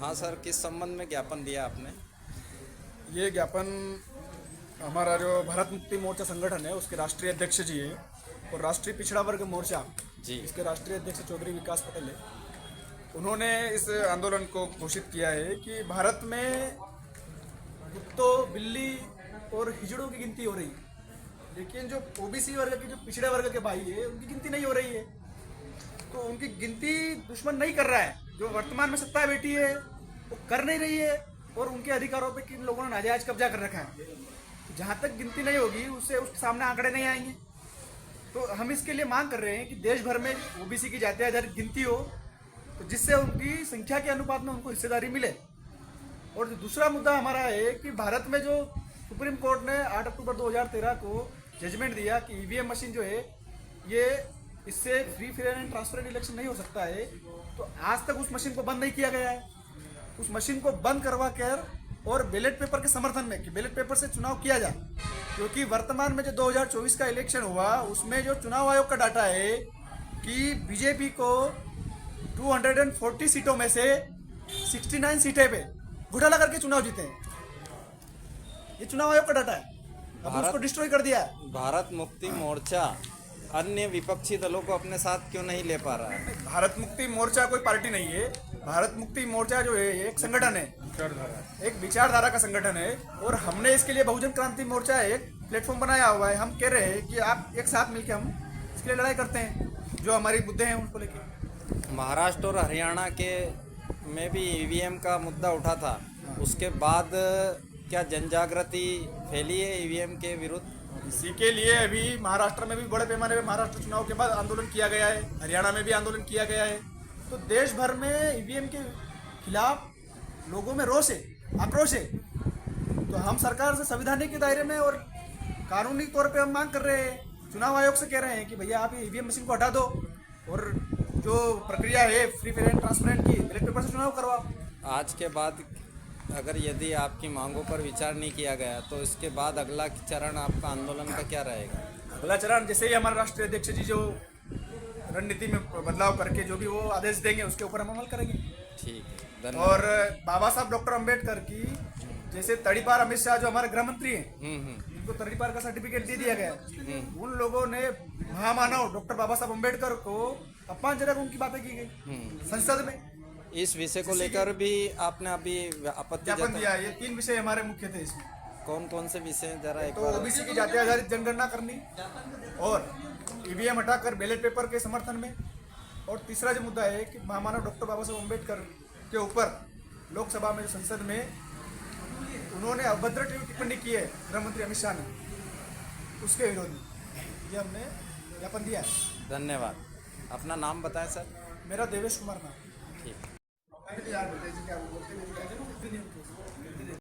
हाँ सर, किस संबंध में ज्ञापन दिया आपने? ये ज्ञापन हमारा जो भारत मुक्ति मोर्चा संगठन है उसके राष्ट्रीय अध्यक्ष जी है और राष्ट्रीय पिछड़ा वर्ग मोर्चा जी। इसके राष्ट्रीय अध्यक्ष चौधरी विकास पटेल है। उन्होंने इस आंदोलन को घोषित किया है कि भारत में कुत्तों, बिल्ली और हिजड़ों की गिनती हो रही है, लेकिन जो ओबीसी वर्ग के, जो पिछड़े वर्ग के भाई है, उनकी गिनती नहीं हो रही है। तो उनकी गिनती दुश्मन नहीं कर रहा है, जो वर्तमान में सत्ता बैठी है वो कर नहीं रही है और उनके अधिकारों पे किन लोगों ने नाजायज कब्जा कर रखा है। तो जहाँ तक गिनती नहीं होगी उससे उसके सामने आंकड़े नहीं आएंगे। तो हम इसके लिए मांग कर रहे हैं कि देश भर में ओबीसी की जाति आधारित गिनती हो, तो जिससे उनकी संख्या के अनुपात में उनको हिस्सेदारी मिले। और जो दूसरा मुद्दा हमारा है कि भारत में जो सुप्रीम कोर्ट ने 8 अक्टूबर 2013 को जजमेंट दिया कि ईवीएम मशीन जो है ये इससे free fair and transparent election नहीं हो सकता है, तो आज तक उस मशीन को बंद नहीं किया गया है। उस मशीन को बंद करवा कर और बैलेट पेपर के समर्थन में कि बैलेट पेपर से चुनाव किया जाए, क्योंकि वर्तमान में जो 2024 का इलेक्शन हुआ उसमें जो चुनाव आयोग का डाटा है कि बीजेपी को 240 सीटों में से 69 सीटें पे घोटाला करके चुनाव जीते हैं। ये चुनाव आयोग का डाटा है। अब उसको डिस्ट्रॉय कर दिया है। भारत मुक्ति मोर्चा अन्य विपक्षी दलों को अपने साथ क्यों नहीं ले पा रहा है? भारत मुक्ति मोर्चा कोई पार्टी नहीं है। भारत मुक्ति मोर्चा जो है एक संगठन है, एक विचारधारा का संगठन है और हमने इसके लिए बहुजन क्रांति मोर्चा एक प्लेटफॉर्म बनाया हुआ है। हम कह रहे हैं कि आप एक साथ मिलकर हम इसके लिए लड़ाई करते हैं, जो हमारे मुद्दे हैं उनको लेकर। महाराष्ट्र और हरियाणा के में भी ईवीएम का मुद्दा उठा था, उसके बाद क्या जनजागृति फैली है ईवीएम के विरुद्ध? इसी के लिए अभी महाराष्ट्र में भी बड़े पैमाने पर महाराष्ट्र चुनाव के बाद आंदोलन किया गया है, हरियाणा में भी आंदोलन किया गया है। तो देश भर में ईवीएम के खिलाफ लोगों में रोष है, आक्रोश है। तो हम सरकार से संवैधानिक के दायरे में और कानूनी तौर पे हम मांग कर रहे हैं, चुनाव आयोग से कह रहे हैं कि भैया आप ईवीएम मशीन को हटा दो और जो प्रक्रिया है फ्री फेयर एंड ट्रांसपेरेंट की बैलेट पेपर से चुनाव करवाओ। आज के बाद अगर यदि आपकी मांगों पर विचार नहीं किया गया तो इसके बाद अगला चरण आपका आंदोलन का क्या रहेगा? अगला चरण जैसे ही हमारे राष्ट्रीय अध्यक्ष जी जो रणनीति में बदलाव करके जो भी वो आदेश देंगे उसके ऊपर हम अमल करेंगे। ठीक है, धन्यवाद। और बाबा साहब डॉक्टर अम्बेडकर की जैसे तड़ीपार अमित शाह जो हमारे गृह मंत्री हैं, इनको तड़ीपार का सर्टिफिकेट दे दिया गया। उन लोगों ने महामानव डॉक्टर बाबा साहब अम्बेडकर को अपमानजनक उनकी बातें की गई संसद में। इस विषय को लेकर भी आपने अभी आपत्ति ज्ञापन दिया। ये 3 विषय हमारे मुख्य थे इसमें। कौन कौन से विषय जरा एक तो बार? ओबीसी की जाति आधारित जनगणना करनी और ईवीएम हटाकर बैलेट पेपर के समर्थन में, और तीसरा जो मुद्दा है कि महामानव डॉक्टर बाबा साहब अम्बेडकर के ऊपर लोकसभा में संसद में उन्होंने अभद्र टिप्पणी की है गृह मंत्री अमित शाह ने, उसके विरोध में ये हमने ज्ञापन दिया है। धन्यवाद। अपना नाम बताएं सर। मेरा देवेश कुमार नाम। ठीक। यार बताइए क्या बोलते हैं।